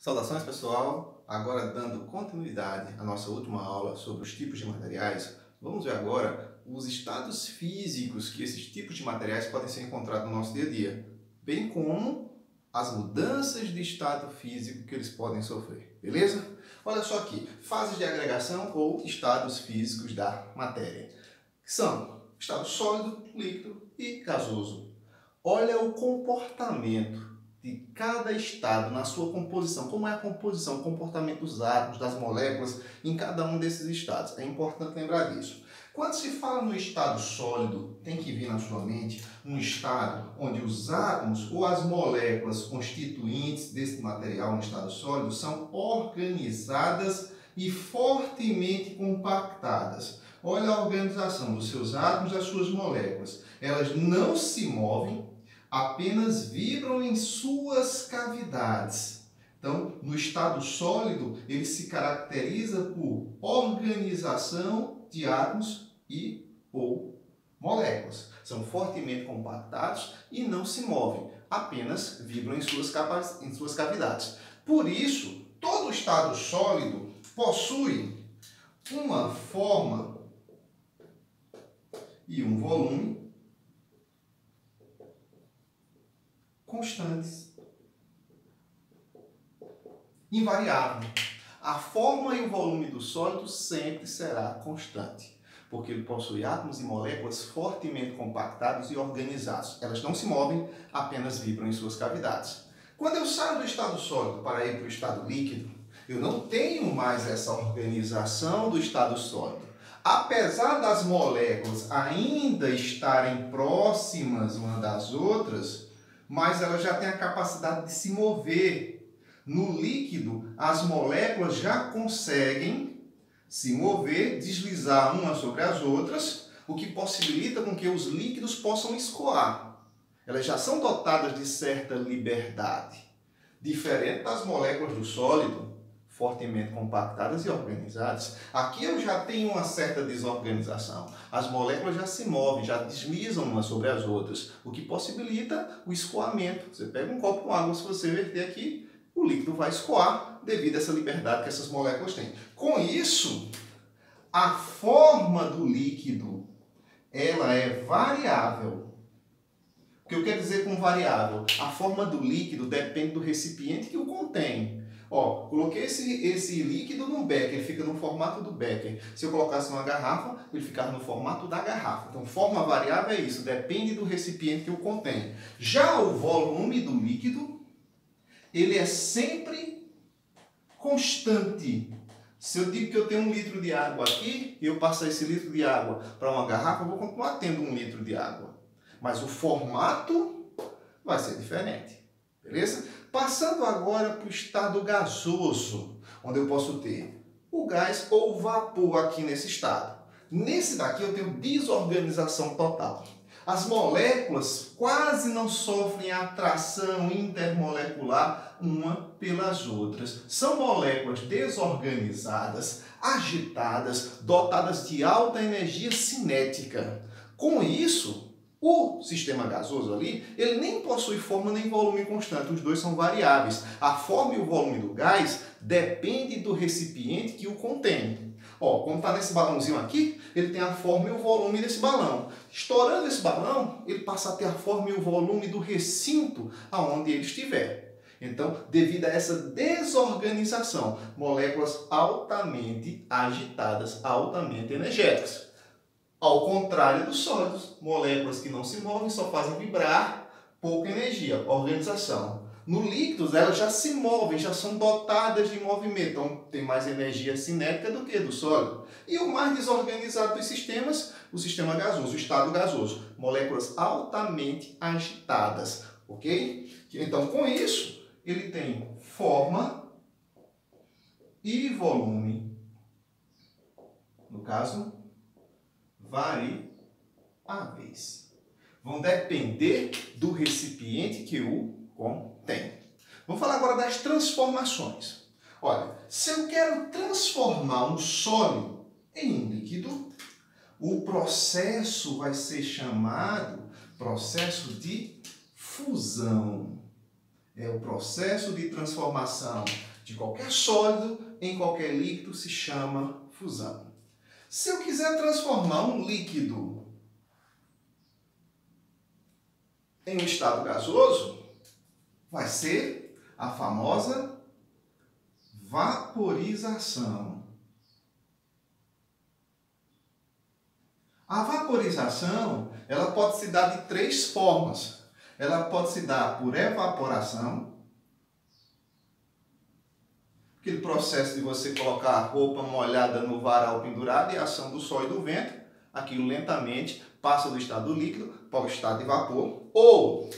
Saudações pessoal, agora dando continuidade à nossa última aula sobre os tipos de materiais, vamos ver agora os estados físicos que esses tipos de materiais podem ser encontrados no nosso dia a dia, bem como as mudanças de estado físico que eles podem sofrer, beleza? Olha só aqui, fases de agregação ou estados físicos da matéria, que são estado sólido, líquido e gasoso. Olha o comportamento de cada estado na sua composição. Como é a composição, o comportamento dos átomos, das moléculas em cada um desses estados. É importante lembrar disso. Quando se fala no estado sólido, tem que vir na sua mente um estado onde os átomos ou as moléculas constituintes desse material no estado sólido são organizadas e fortemente compactadas. Olha a organização dos seus átomos e das suas moléculas. Elas não se movem, apenas vibram em suas cavidades. Então, no estado sólido, ele se caracteriza por organização de átomos e ou moléculas. São fortemente compactados e não se movem, apenas vibram em suas cavidades. Por isso, todo estado sólido possui uma forma e um volume constantes, invariável. A forma e o volume do sólido sempre será constante, porque ele possui átomos e moléculas fortemente compactados e organizados. Elas não se movem, apenas vibram em suas cavidades. Quando eu saio do estado sólido para ir para o estado líquido, eu não tenho mais essa organização do estado sólido. Apesar das moléculas ainda estarem próximas umas das outras, mas ela já tem a capacidade de se mover. No líquido, as moléculas já conseguem se mover, deslizar umas sobre as outras, o que possibilita com que os líquidos possam escoar. Elas já são dotadas de certa liberdade, diferente das moléculas do sólido, fortemente compactadas e organizadas. Aqui eu já tenho uma certa desorganização. As moléculas já se movem, já deslizam umas sobre as outras, o que possibilita o escoamento. Você pega um copo com água, se você verter aqui, o líquido vai escoar devido a essa liberdade que essas moléculas têm. Com isso, a forma do líquido ela é variável. O que eu quero dizer com variável? A forma do líquido depende do recipiente que o contém. Ó, coloquei esse líquido no becker, ele fica no formato do becker. Se eu colocasse numa garrafa, ele ficava no formato da garrafa. Então, forma variável é isso, depende do recipiente que o contém. Já o volume do líquido, ele é sempre constante. Se eu digo que eu tenho 1 litro de água aqui, e eu passar esse litro de água para uma garrafa, eu vou continuar tendo 1 litro de água. Mas o formato vai ser diferente. Beleza? Passando agora para o estado gasoso, onde eu posso ter o gás ou o vapor aqui nesse estado. Nesse daqui eu tenho desorganização total. As moléculas quase não sofrem atração intermolecular uma pelas outras. São moléculas desorganizadas, agitadas, dotadas de alta energia cinética. Com isso, o sistema gasoso ali, ele nem possui forma nem volume constante, os dois são variáveis. A forma e o volume do gás depende do recipiente que o contém. Ó, como está nesse balãozinho aqui, ele tem a forma e o volume desse balão. Estourando esse balão, ele passa a ter a forma e o volume do recinto aonde ele estiver. Então, devido a essa desorganização, moléculas altamente agitadas, altamente energéticas. Ao contrário dos sólidos, moléculas que não se movem só fazem vibrar, pouca energia, organização. No líquidos, elas já se movem, já são dotadas de movimento, então tem mais energia cinética do que do sólido. E o mais desorganizado dos sistemas, o sistema gasoso, o estado gasoso, moléculas altamente agitadas, ok? Então, com isso, ele tem forma e volume, no caso, variáveis. Vão depender do recipiente que o contém. Vamos falar agora das transformações. Olha, se eu quero transformar um sólido em um líquido, o processo vai ser chamado processo de fusão. É o processo de transformação de qualquer sólido em qualquer líquido se chama fusão. Se eu quiser transformar um líquido em um estado gasoso, vai ser a famosa vaporização. A vaporização, ela pode se dar de três formas. Ela pode se dar por evaporação, aquele processo de você colocar a roupa molhada no varal pendurado e a ação do sol e do vento, aquilo lentamente passa do estado líquido para o estado de vapor. Ou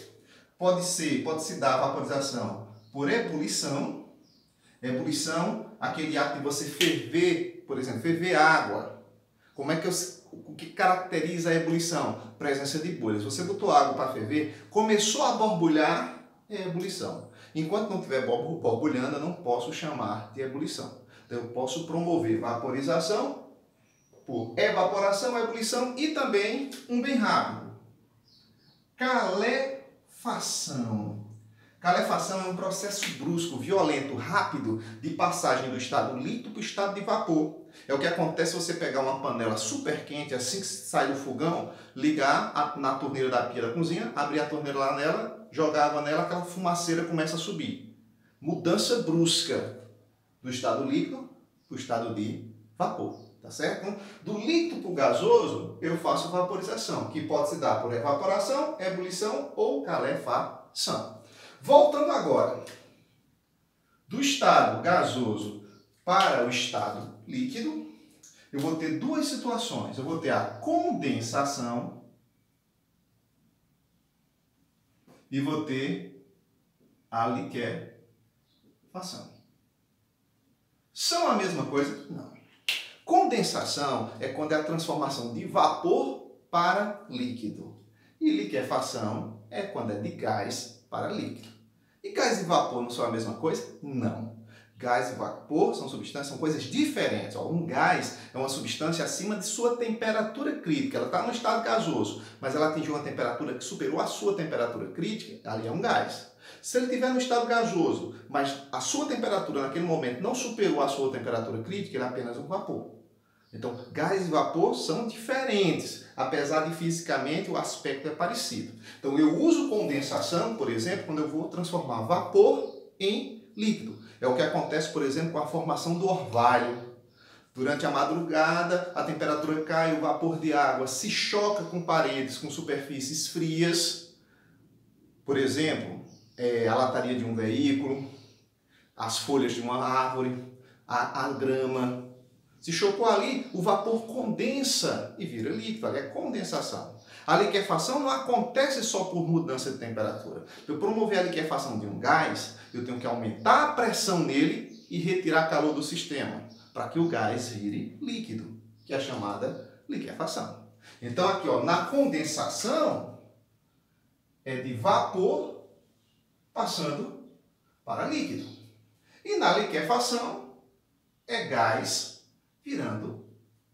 pode se dar a vaporização por ebulição. Ebulição, aquele ato de você ferver, por exemplo, ferver água. O que caracteriza a ebulição? Presença de bolhas. Você botou água para ferver, começou a borbulhar, é ebulição. Enquanto não estiver borbulhando, eu não posso chamar de ebulição. Então, eu posso promover vaporização por evaporação, ebulição e também um bem rápido. Calefação. Calefação é um processo brusco, violento, rápido de passagem do estado líquido para o estado de vapor. É o que acontece se você pegar uma panela super quente, assim que sai do fogão, ligar na torneira da pia da cozinha, abrir a torneira lá nela, jogar água nela, aquela fumaceira começa a subir. Mudança brusca do estado líquido para o estado de vapor, tá certo? Então, do líquido para o gasoso, eu faço vaporização, que pode se dar por evaporação, ebulição ou calefação. Voltando agora, do estado gasoso para o estado líquido, eu vou ter duas situações. Eu vou ter a condensação e vou ter a liquefação. São a mesma coisa? Não. Condensação é quando é a transformação de vapor para líquido. E liquefação é quando é de gás para líquido. E gás e vapor não são a mesma coisa? Não. Gás e vapor são substâncias, são coisas diferentes. Um gás é uma substância acima de sua temperatura crítica. Ela está no estado gasoso, mas ela atingiu uma temperatura que superou a sua temperatura crítica, ali é um gás. Se ele estiver no estado gasoso, mas a sua temperatura naquele momento não superou a sua temperatura crítica, ele é apenas um vapor. Então, gás e vapor são diferentes, apesar de fisicamente o aspecto é parecido. Então, eu uso condensação, por exemplo, quando eu vou transformar vapor em líquido. É o que acontece, por exemplo, com a formação do orvalho. Durante a madrugada, a temperatura cai, o vapor de água se choca com paredes, com superfícies frias. Por exemplo, a lataria de um veículo, as folhas de uma árvore, a grama. Se chocou ali, o vapor condensa e vira líquido, ali é condensação. A liquefação não acontece só por mudança de temperatura. Para eu promover a liquefação de um gás, eu tenho que aumentar a pressão nele e retirar calor do sistema, para que o gás vire líquido, que é a chamada liquefação. Então aqui, na condensação, é de vapor passando para líquido. E na liquefação, é gás virando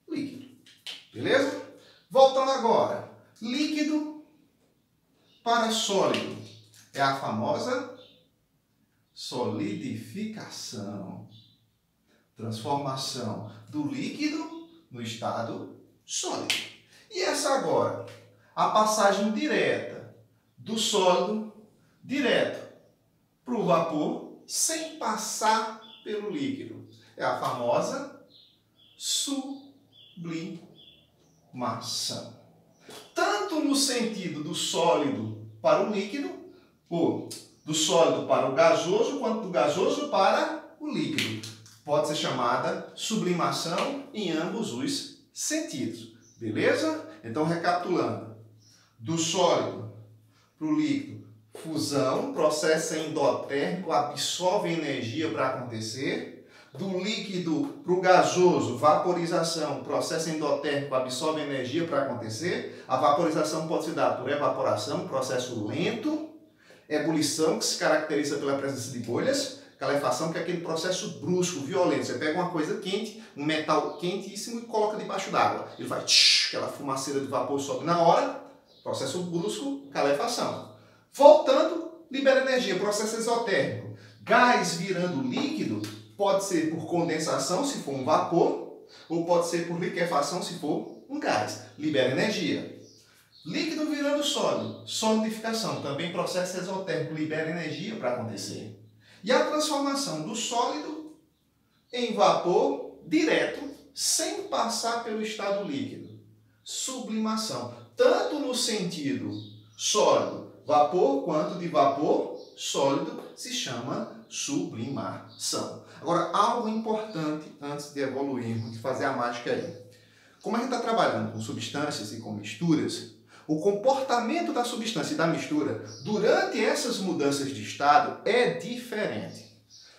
líquido. Beleza? Voltando agora. Líquido para sólido. É a famosa solidificação. Transformação do líquido no estado sólido. E essa agora? A passagem direta do sólido direto para o vapor sem passar pelo líquido. É a famosa sublimação. Tanto no sentido do sólido para o líquido, ou do sólido para o gasoso, quanto do gasoso para o líquido. Pode ser chamada sublimação em ambos os sentidos. Beleza? Então, recapitulando. Do sólido para o líquido, fusão, processo endotérmico, absorve energia para acontecer. Do líquido para o gasoso, vaporização, processo endotérmico, absorve energia para acontecer. A vaporização pode se dar por evaporação, processo lento. Ebulição, que se caracteriza pela presença de bolhas. Calefação, que é aquele processo brusco, violento. Você pega uma coisa quente, um metal quentíssimo e coloca debaixo d'água. Ele vai, aquela fumaceira de vapor sobe na hora. Processo brusco, calefação. Voltando, libera energia, processo exotérmico. Gás virando líquido pode ser por condensação, se for um vapor, ou pode ser por liquefação, se for um gás. Libera energia. Líquido virando sólido, solidificação, também processo exotérmico, libera energia para acontecer. E a transformação do sólido em vapor direto, sem passar pelo estado líquido. Sublimação, tanto no sentido sólido, vapor, quanto de vapor, sólido, se chama sublimação. Agora, algo importante antes de evoluirmos, de fazer a mágica aí. Como a gente está trabalhando com substâncias e com misturas, o comportamento da substância e da mistura durante essas mudanças de estado é diferente.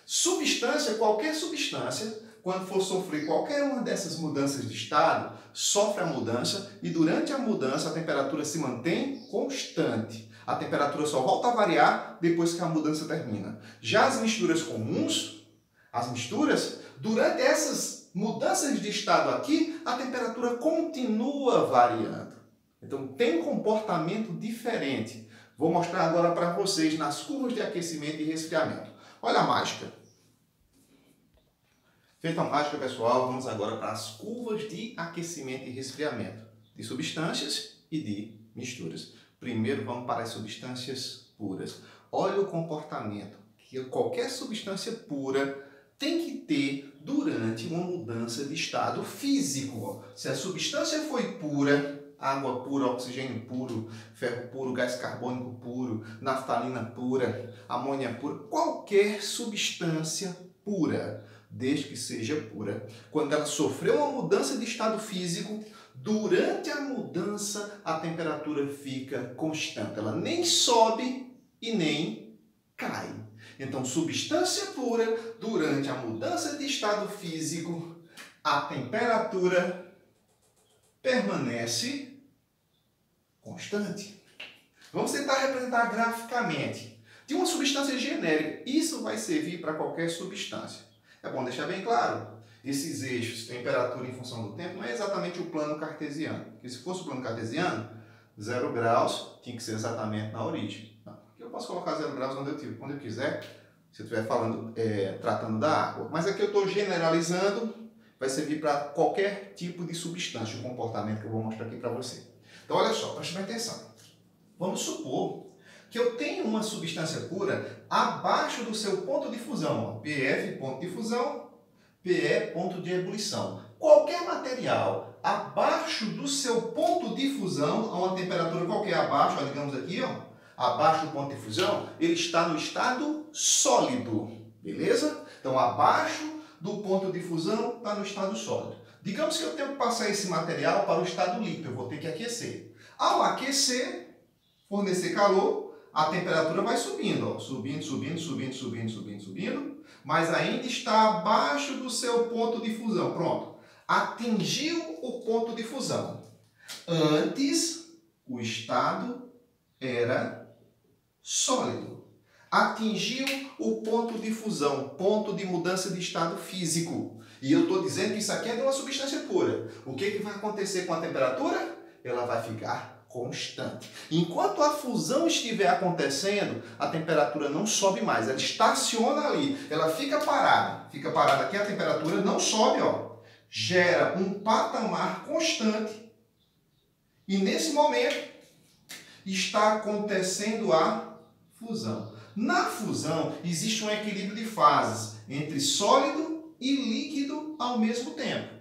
Substância, qualquer substância, quando for sofrer qualquer uma dessas mudanças de estado, sofre a mudança e durante a mudança a temperatura se mantém constante. A temperatura só volta a variar depois que a mudança termina. Já as misturas comuns, as misturas, durante essas mudanças de estado aqui, a temperatura continua variando. Então tem um comportamento diferente. Vou mostrar agora para vocês nas curvas de aquecimento e resfriamento. Olha a mágica. Feita a mágica, pessoal, vamos agora para as curvas de aquecimento e resfriamento de substâncias e de misturas. Primeiro vamos para as substâncias puras. Olha o comportamento que qualquer substância pura tem que ter durante uma mudança de estado físico. Se a substância foi pura, água pura, oxigênio puro, ferro puro, gás carbônico puro, naftalina pura, amônia pura, qualquer substância pura, desde que seja pura, quando ela sofreu uma mudança de estado físico, durante a mudança a temperatura fica constante. Ela nem sobe e nem cai. Então, substância pura, durante a mudança de estado físico, a temperatura permanece constante. Vamos tentar representar graficamente. De uma substância genérica, isso vai servir para qualquer substância. É bom deixar bem claro, esses eixos, temperatura em função do tempo, não é exatamente o plano cartesiano. Porque se fosse o plano cartesiano, 0 graus tinha que ser exatamente na origem. Não, aqui eu posso colocar 0 graus quando eu quiser, se eu estiver falando, tratando da água. Mas aqui eu estou generalizando, vai servir para qualquer tipo de substância, o comportamento que eu vou mostrar aqui para você. Então, olha só, preste bem atenção. Vamos supor que eu tenho uma substância pura abaixo do seu ponto de fusão. PF, ponto de fusão, PE, ponto de ebulição. Qualquer material abaixo do seu ponto de fusão, a uma temperatura qualquer abaixo, digamos aqui, abaixo do ponto de fusão, ele está no estado sólido. Beleza? Então, abaixo do ponto de fusão está no estado sólido. Digamos que eu tenho que passar esse material para o estado líquido, eu vou ter que aquecer. Ao aquecer, fornecer calor, a temperatura vai subindo, subindo, mas ainda está abaixo do seu ponto de fusão. Pronto, atingiu o ponto de fusão. Antes, o estado era sólido. Atingiu o ponto de fusão, ponto de mudança de estado físico. E eu estou dizendo que isso aqui é de uma substância pura. O que vai acontecer com a temperatura? Ela vai ficar constante. Enquanto a fusão estiver acontecendo, a temperatura não sobe mais, ela estaciona ali, ela fica parada. Fica parada aqui, a temperatura não sobe, gera um patamar constante. E nesse momento está acontecendo a fusão. Na fusão existe um equilíbrio de fases entre sólido e líquido ao mesmo tempo.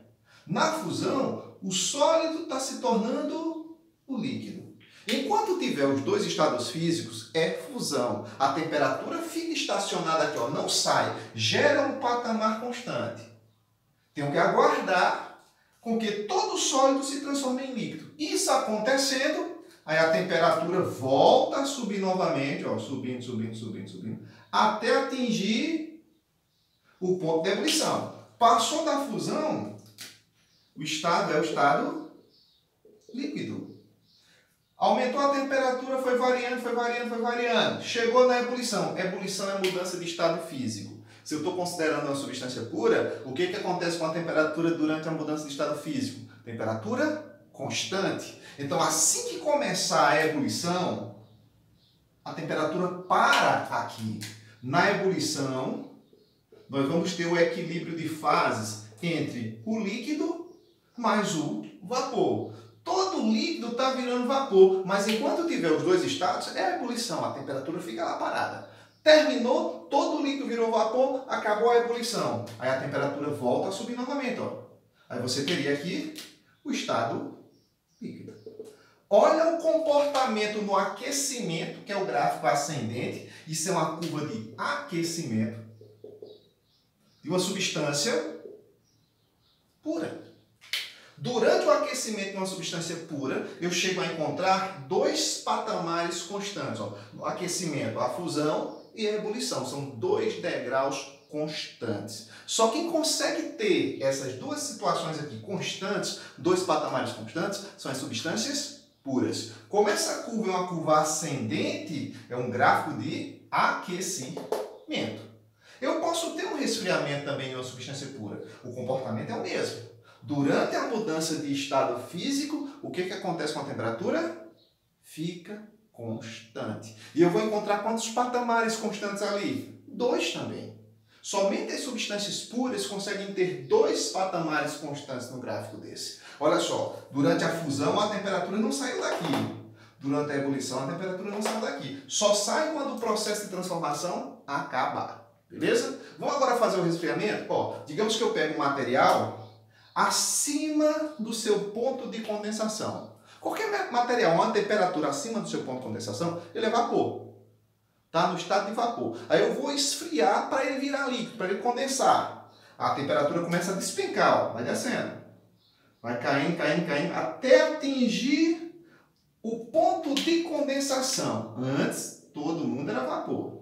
Na fusão, o sólido está se tornando o líquido. Enquanto tiver os dois estados físicos, é fusão. A temperatura fica estacionada aqui, não sai. Gera um patamar constante. Tenho que aguardar com que todo sólido se transforme em líquido. Isso acontecendo, aí a temperatura volta a subir novamente, subindo, até atingir o ponto de ebulição. Passou da fusão, o estado é o estado líquido. Aumentou a temperatura, foi variando. Chegou na ebulição. Ebulição é mudança de estado físico. Se eu estou considerando uma substância pura, o que acontece com a temperatura durante a mudança de estado físico? Temperatura constante. Então, assim que começar a ebulição, a temperatura para aqui. Na ebulição, nós vamos ter o equilíbrio de fases entre o líquido mais o vapor. Todo líquido está virando vapor, mas enquanto tiver os dois estados, é a ebulição, a temperatura fica lá parada. Terminou, todo o líquido virou vapor, acabou a ebulição. Aí a temperatura volta a subir novamente. Ó. Aí você teria aqui o estado líquido. Olha o comportamento no aquecimento, que é o gráfico ascendente. Isso é uma curva de aquecimento de uma substância pura. Durante o aquecimento de uma substância pura, eu chego a encontrar dois patamares constantes. Ó. No aquecimento, a fusão e a ebulição. São dois degraus constantes. Só quem consegue ter essas duas situações aqui constantes, dois patamares constantes, são as substâncias puras. Como essa curva é uma curva ascendente, é um gráfico de aquecimento. Eu posso ter um resfriamento também em uma substância pura. O comportamento é o mesmo. Durante a mudança de estado físico, o que acontece com a temperatura? Fica constante. E eu vou encontrar quantos patamares constantes ali? Dois também. Somente as substâncias puras conseguem ter dois patamares constantes no gráfico desse. Olha só, durante a fusão a temperatura não saiu daqui. Durante a ebulição a temperatura não saiu daqui. Só sai quando o processo de transformação acabar. Beleza? Vamos agora fazer o resfriamento? Ó, digamos que eu pego um material acima do seu ponto de condensação. Qualquer material, uma temperatura acima do seu ponto de condensação, ele é vapor. Está no estado de vapor. Aí eu vou esfriar para ele virar líquido, para ele condensar. A temperatura começa a despencar, ó, vai descendo. Vai caindo, caindo, caindo, até atingir o ponto de condensação. Antes, todo mundo era vapor.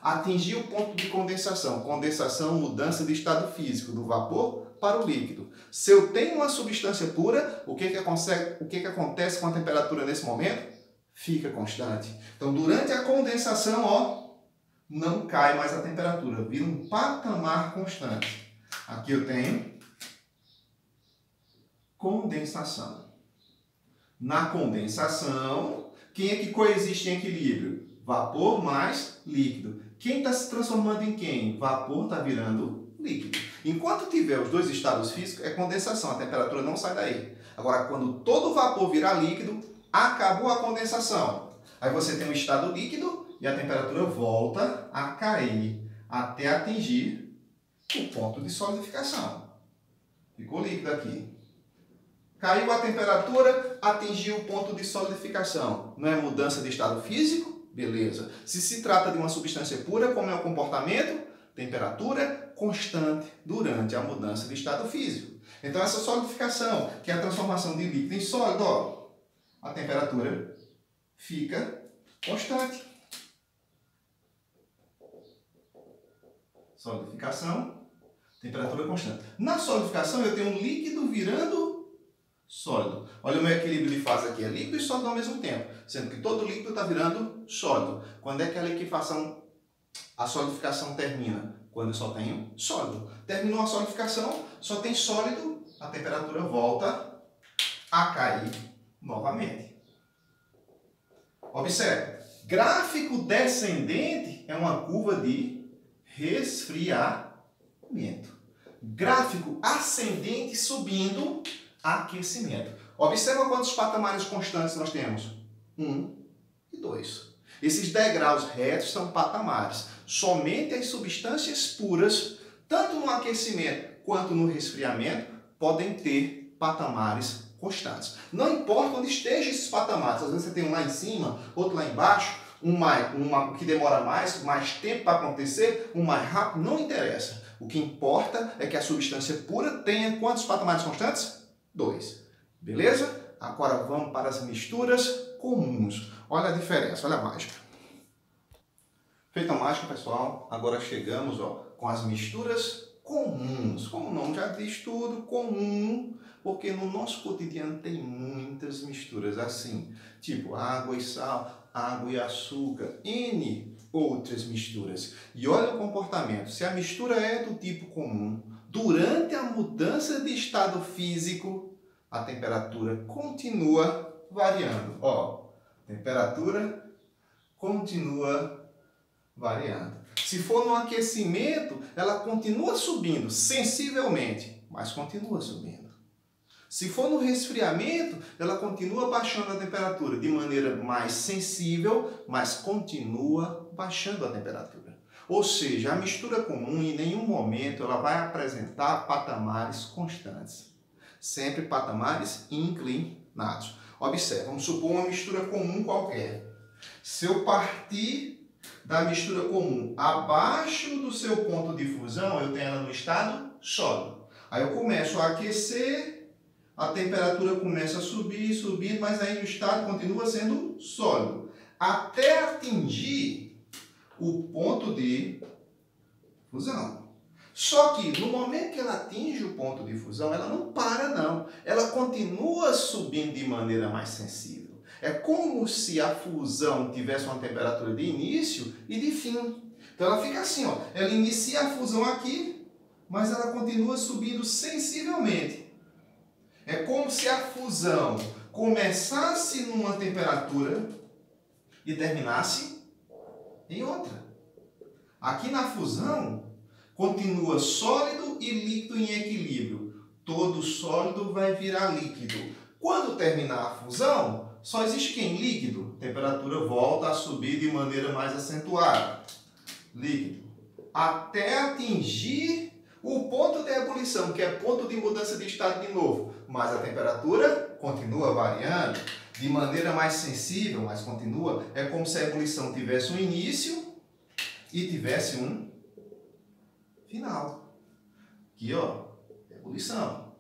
Atingir o ponto de condensação. Condensação, mudança de estado físico, do vapor para o líquido. Se eu tenho uma substância pura, o que acontece com a temperatura nesse momento? Fica constante. Então, durante a condensação, ó, não cai mais a temperatura, vira um patamar constante. Aqui eu tenho condensação. Na condensação, quem é que coexiste em equilíbrio? Vapor mais líquido. Quem está se transformando em quem? Vapor está virando líquido. Enquanto tiver os dois estados físicos, é condensação, a temperatura não sai daí. Agora, quando todo o vapor virar líquido, acabou a condensação. Aí você tem um estado líquido e a temperatura volta a cair até atingir o ponto de solidificação. Ficou líquido aqui. Caiu a temperatura, atingiu o ponto de solidificação. Não é mudança de estado físico? Beleza. Se trata de uma substância pura, como é o comportamento? Temperatura constante durante a mudança de estado físico. Então, essa solidificação, que é a transformação de líquido em sólido, ó, a temperatura fica constante. Solidificação, temperatura constante. Na solidificação, eu tenho um líquido virando sólido. Olha o meu equilíbrio de fase aqui, é líquido e sólido ao mesmo tempo, sendo que todo líquido está virando sólido. Quando é que a liquefação, a solidificação termina? Quando eu só tenho sólido. Terminou a solidificação, só tem sólido, a temperatura volta a cair novamente. Observe, gráfico descendente é uma curva de resfriamento. Gráfico ascendente subindo, aquecimento. Observa quantos patamares constantes nós temos. 1 e 2. Esses degraus retos são patamares. Somente as substâncias puras, tanto no aquecimento quanto no resfriamento, podem ter patamares constantes. Não importa onde estejam esses patamares. Às vezes você tem um lá em cima, outro lá embaixo, um que demora mais tempo para acontecer, um mais rápido, não interessa. O que importa é que a substância pura tenha quantos patamares constantes? 2. Beleza? Agora vamos para as misturas comuns. Olha a diferença, olha a mágica. Feita a mágica, pessoal, agora chegamos com as misturas comuns. Como o nome já diz tudo, comum, porque no nosso cotidiano tem muitas misturas assim, tipo água e sal, água e açúcar, N outras misturas. E olha o comportamento, se a mistura é do tipo comum, durante a mudança de estado físico, a temperatura continua variando. Ó, temperatura continua variando. Se for no aquecimento, ela continua subindo sensivelmente, mas continua subindo. Se for no resfriamento, ela continua baixando a temperatura de maneira mais sensível, mas continua baixando a temperatura. Ou seja, a mistura comum em nenhum momento ela vai apresentar patamares constantes. Sempre patamares inclinados. Observe, vamos supor uma mistura comum qualquer. Se eu partir da mistura comum abaixo do seu ponto de fusão, eu tenho ela no estado sólido. Aí eu começo a aquecer, a temperatura começa a subir, mas aí o estado continua sendo sólido. Até atingir o ponto de fusão. Só que no momento que ela atinge o ponto de fusão, ela não para não. Ela continua subindo de maneira mais sensível. É como se a fusão tivesse uma temperatura de início e de fim. Então ela fica assim, ó. Ela inicia a fusão aqui, mas ela continua subindo sensivelmente. É como se a fusão começasse numa temperatura e terminasse em outra. Aqui na fusão, continua sólido e líquido em equilíbrio. Todo sólido vai virar líquido. Quando terminar a fusão, só existe quem? Líquido. A temperatura volta a subir de maneira mais acentuada. Líquido. Até atingir o ponto de ebulição, que é ponto de mudança de estado de novo. Mas a temperatura continua variando de maneira mais sensível, mas continua. É como se a ebulição tivesse um início e tivesse um final. Aqui, ó, ebulição.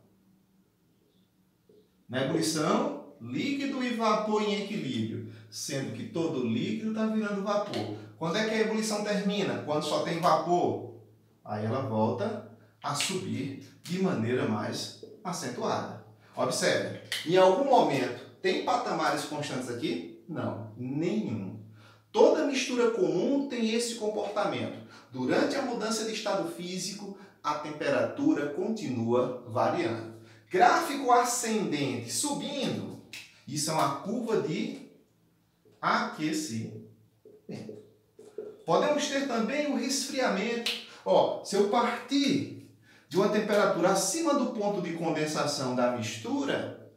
Na ebulição, líquido e vapor em equilíbrio, sendo que todo líquido está virando vapor. Quando é que a ebulição termina? Quando só tem vapor. Aí ela volta a subir de maneira mais acentuada. Observe, em algum momento tem patamares constantes aqui? Não, nenhum. Toda mistura comum tem esse comportamento. Durante a mudança de estado físico, a temperatura continua variando. Gráfico ascendente, subindo. Isso é uma curva de aquecimento. Podemos ter também o resfriamento. Ó, se eu partir de uma temperatura acima do ponto de condensação da mistura,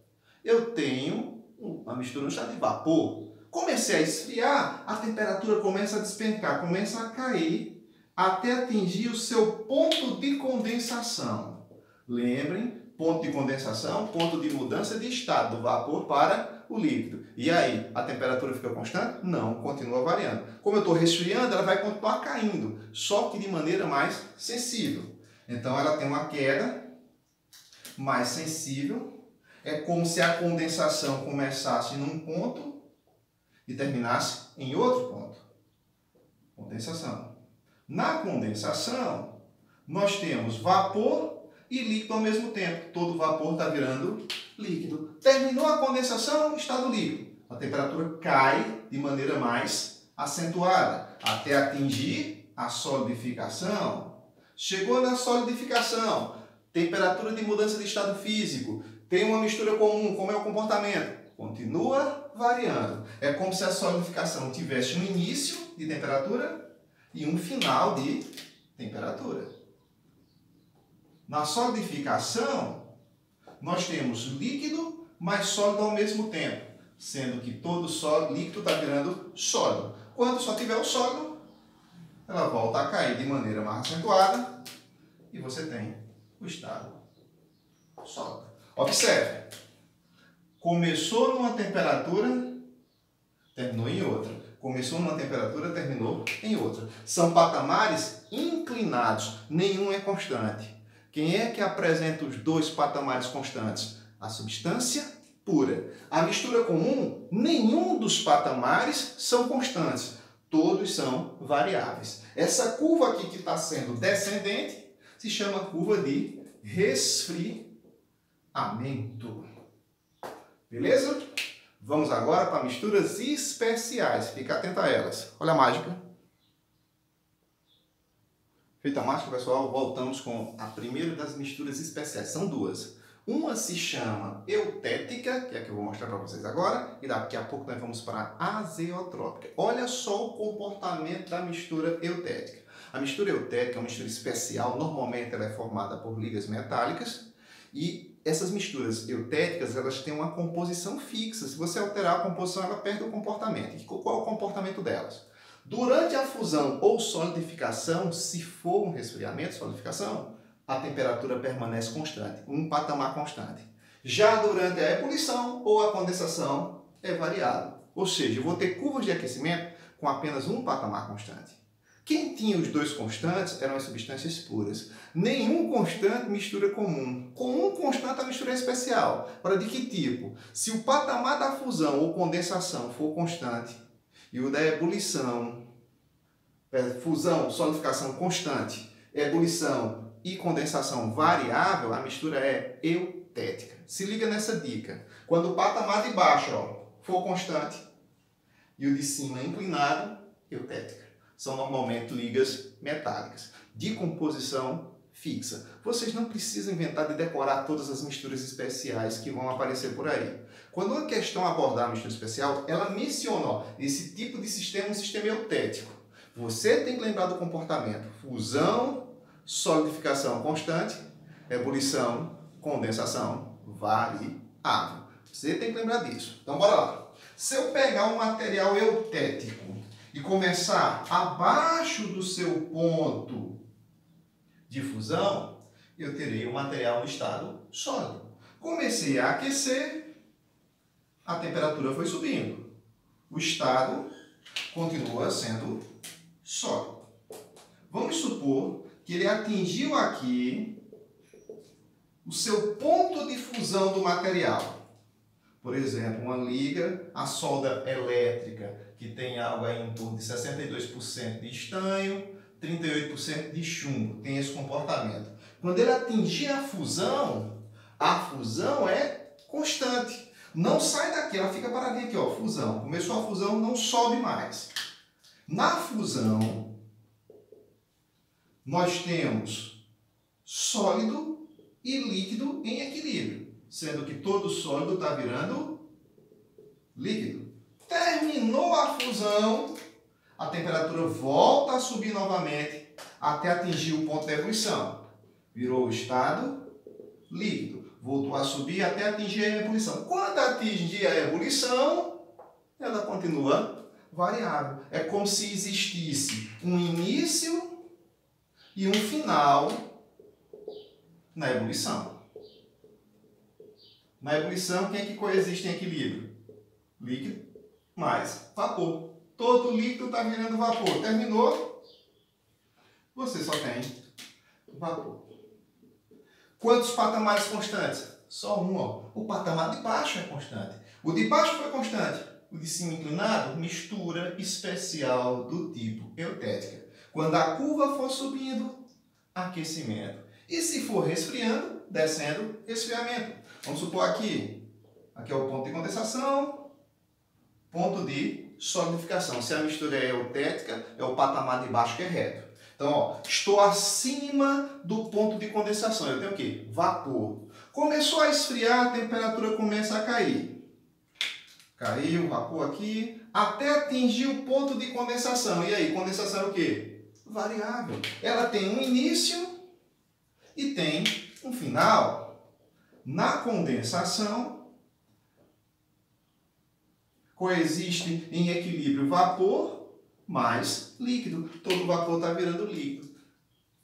eu tenho uma mistura no estado de vapor. Comecei a esfriar, a temperatura começa a despencar, começa a cair, até atingir o seu ponto de condensação. Lembrem, ponto de condensação, ponto de mudança de estado do vapor para o líquido. E aí, a temperatura fica constante? Não, continua variando. Como eu estou resfriando, ela vai continuar caindo, só que de maneira mais sensível. Então, ela tem uma queda mais sensível. É como se a condensação começasse num ponto e terminasse em outro ponto. Condensação. Na condensação, nós temos vapor e líquido ao mesmo tempo. Todo vapor está virando líquido. Terminou a condensação, estado líquido. A temperatura cai de maneira mais acentuada, até atingir a solidificação. Chegou na solidificação, temperatura de mudança de estado físico. Tem uma mistura comum, como é o comportamento? Continua variando. É como se a solidificação tivesse um início de temperatura e um final de temperatura. Na solidificação, nós temos líquido mais sólido ao mesmo tempo, sendo que todo líquido está virando sólido. Quando só tiver o sólido, ela volta a cair de maneira mais acentuada e você tem o estado sólido. Observe, começou numa temperatura, terminou em outra. Começou numa temperatura, terminou em outra. São patamares inclinados, nenhum é constante. Quem é que apresenta os dois patamares constantes? A substância pura. A mistura comum, nenhum dos patamares são constantes. Todos são variáveis. Essa curva aqui que está sendo descendente se chama curva de resfriamento. Beleza? Vamos agora para misturas especiais. Fica atento a elas. Olha a mágica. Feita a mágica, pessoal, voltamos com a primeira das misturas especiais. São duas. Uma se chama eutética, que é a que eu vou mostrar para vocês agora, e daqui a pouco nós vamos para a azeotrópica. Olha só o comportamento da mistura eutética. A mistura eutética é uma mistura especial, normalmente ela é formada por ligas metálicas e essas misturas eutéticas elas têm uma composição fixa. Se você alterar a composição, ela perde o comportamento. E qual é o comportamento delas? Durante a fusão ou solidificação, se for um resfriamento, solidificação, a temperatura permanece constante, um patamar constante. Já durante a ebulição ou a condensação, é variável. Ou seja, eu vou ter curvas de aquecimento com apenas um patamar constante. Quem tinha os dois constantes eram as substâncias puras. Nenhum constante mistura comum. Com um constante a mistura é especial. Para de que tipo? Se o patamar da fusão ou condensação for constante e o da ebulição, fusão, solidificação constante, ebulição e condensação variável, a mistura é eutética. Se liga nessa dica. Quando o patamar de baixo for constante e o de cima inclinado, eutética. São normalmente ligas metálicas, de composição fixa. Vocês não precisam inventar de decorar todas as misturas especiais que vão aparecer por aí. Quando a questão abordar a mistura especial, ela menciona esse tipo de sistema, um sistema eutético. Você tem que lembrar do comportamento: fusão, solidificação constante, ebulição, condensação variável. Você tem que lembrar disso. Então, bora lá. Se eu pegar um material eutético e começar abaixo do seu ponto de fusão, eu terei o material no estado sólido. Comecei a aquecer, a temperatura foi subindo. O estado continua sendo sólido. Vamos supor que ele atingiu aqui o seu ponto de fusão do material. Por exemplo, uma liga, a solda elétrica, que tem algo aí em torno de 62% de estanho, 38% de chumbo, tem esse comportamento. Quando ele atingir a fusão é constante. Não sai daqui, ela fica paradinha aqui, ó, fusão. Começou a fusão, não sobe mais. Na fusão, nós temos sólido e líquido em equilíbrio, sendo que todo sólido está virando líquido. Terminou a fusão, a temperatura volta a subir novamente até atingir o ponto de ebulição. Virou o estado líquido. Voltou a subir até atingir a ebulição. Quando atingir a ebulição, ela continua variável. É como se existisse um início e um final na ebulição. Na ebulição, quem é que coexiste em equilíbrio? Líquido mais vapor. Todo líquido está virando vapor. Terminou, você só tem vapor. Quantos patamares constantes? Só um. Ó. O patamar de baixo é constante. O de baixo foi constante. O de cima inclinado, mistura especial do tipo eutética. Quando a curva for subindo, aquecimento. E se for resfriando, descendo, resfriamento. Vamos supor aqui é o ponto de condensação, ponto de solidificação. Se a mistura é eutética, é o patamar de baixo que é reto. Então, ó, estou acima do ponto de condensação. Eu tenho o quê? Vapor. Começou a esfriar, a temperatura começa a cair. Caiu o vapor aqui, até atingir o ponto de condensação. E aí, condensação é o quê? Variável. Ela tem um início e tem um final. Na condensação, coexiste em equilíbrio vapor mais líquido. Todo vapor está virando líquido.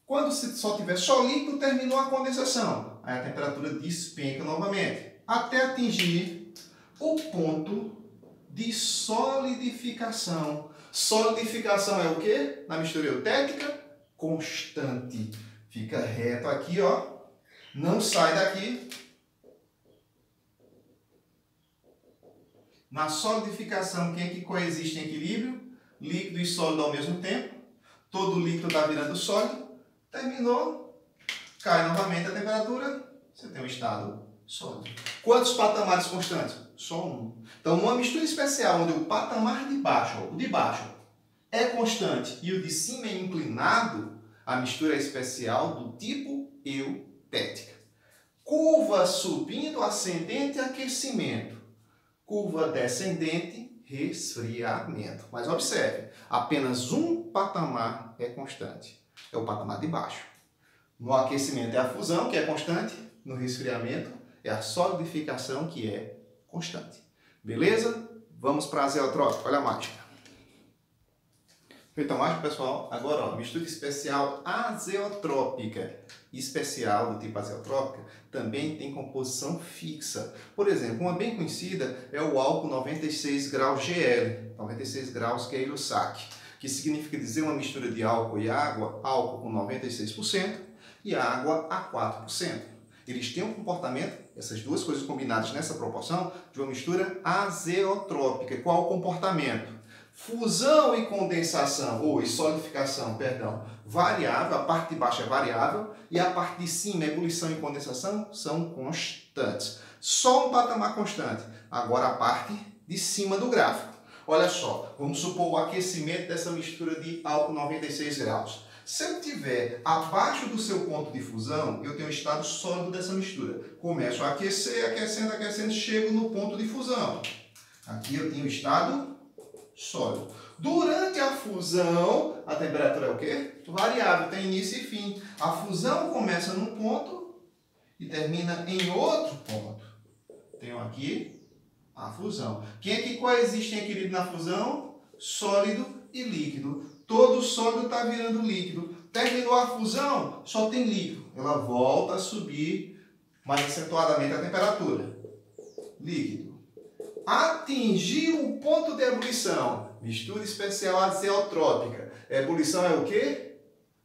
Quando só tiver só líquido, terminou a condensação. Aí a temperatura despenca novamente, até atingir o ponto de solidificação. Solidificação é o quê? Na mistura eutética, constante. Fica reto aqui, ó. Não sai daqui. Na solidificação, quem é que coexiste em equilíbrio? Líquido e sólido ao mesmo tempo. Todo líquido está virando sólido. Terminou. Cai novamente a temperatura. Você tem um estado sólido. Quantos patamares constantes? Só um. Então, numa mistura especial, onde o patamar de baixo, o de baixo, é constante e o de cima é inclinado, a mistura é especial do tipo eutética. Curva subindo, ascendente, aquecimento. Curva descendente, resfriamento. Mas observe, apenas um patamar é constante. é o patamar de baixo. No aquecimento é a fusão, que é constante. No resfriamento é a solidificação, que é constante. Beleza? Vamos para a azeotrópica. Olha a mágica. Feita a mágica, pessoal. Agora, ó, mistura especial azeotrópica. Especial do tipo azeotrópica também tem composição fixa. Por exemplo, uma bem conhecida é o álcool 96 graus GL. 96 graus que é Illusac, que significa dizer uma mistura de álcool e água, álcool com 96% e água a 4%. Eles têm um comportamento, essas duas coisas combinadas nessa proporção, de uma mistura azeotrópica. Qual o comportamento? Fusão e condensação, ou solidificação, perdão, variável, a parte de baixo é variável e a parte de cima, ebulição e condensação, são constantes. Só um patamar constante. Agora a parte de cima do gráfico. Olha só, vamos supor o aquecimento dessa mistura de álcool 96 graus. Se eu tiver abaixo do seu ponto de fusão, eu tenho o estado sólido dessa mistura. Começo a aquecer, aquecendo, aquecendo, chego no ponto de fusão. Aqui eu tenho o estado sólido. Durante a fusão, a temperatura é o quê? Variável, tem início e fim. A fusão começa num ponto e termina em outro ponto. Tenho aqui a fusão. Quem é que coexiste em equilíbrio na fusão? Sólido e líquido. Todo sólido está virando líquido. Terminou a fusão, só tem líquido. Ela volta a subir mais acentuadamente a temperatura. Líquido. Atingiu o ponto de ebulição. Mistura especial azeotrópica. A ebulição é o quê?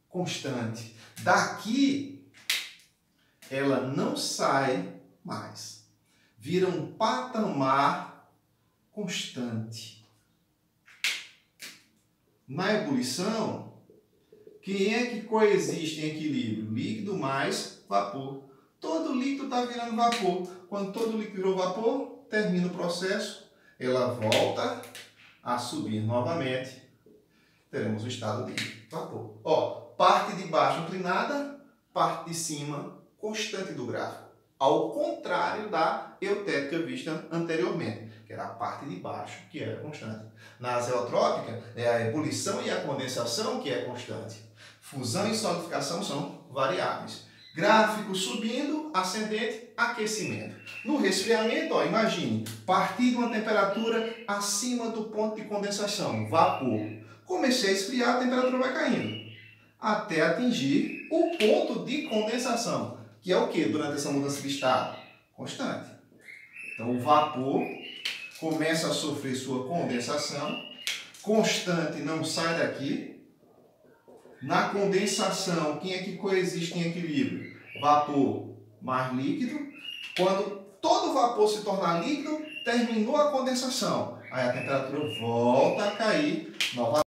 Constante. Daqui, ela não sai mais. Vira um patamar constante. Na ebulição, quem é que coexiste em equilíbrio? Líquido mais vapor. Todo líquido está virando vapor. Quando todo líquido virou vapor, termina o processo, ela volta a subir novamente. Teremos o estado de vapor. Ó, parte de baixo inclinada, parte de cima constante do gráfico. Ao contrário da eutética vista anteriormente, que era a parte de baixo que era constante. Na azeotrópica é a ebulição e a condensação que é constante. Fusão e solidificação são variáveis. Gráfico subindo, ascendente, aquecimento. No resfriamento, ó, imagine, partir de uma temperatura acima do ponto de condensação, vapor. Comecei a esfriar, a temperatura vai caindo, até atingir o ponto de condensação, que é o que durante essa mudança de estado? Constante. Então o vapor começa a sofrer sua condensação, constante não sai daqui. Na condensação, quem é que coexiste em equilíbrio? Vapor mais líquido. Quando todo vapor se tornar líquido, terminou a condensação. Aí a temperatura volta a cair novamente.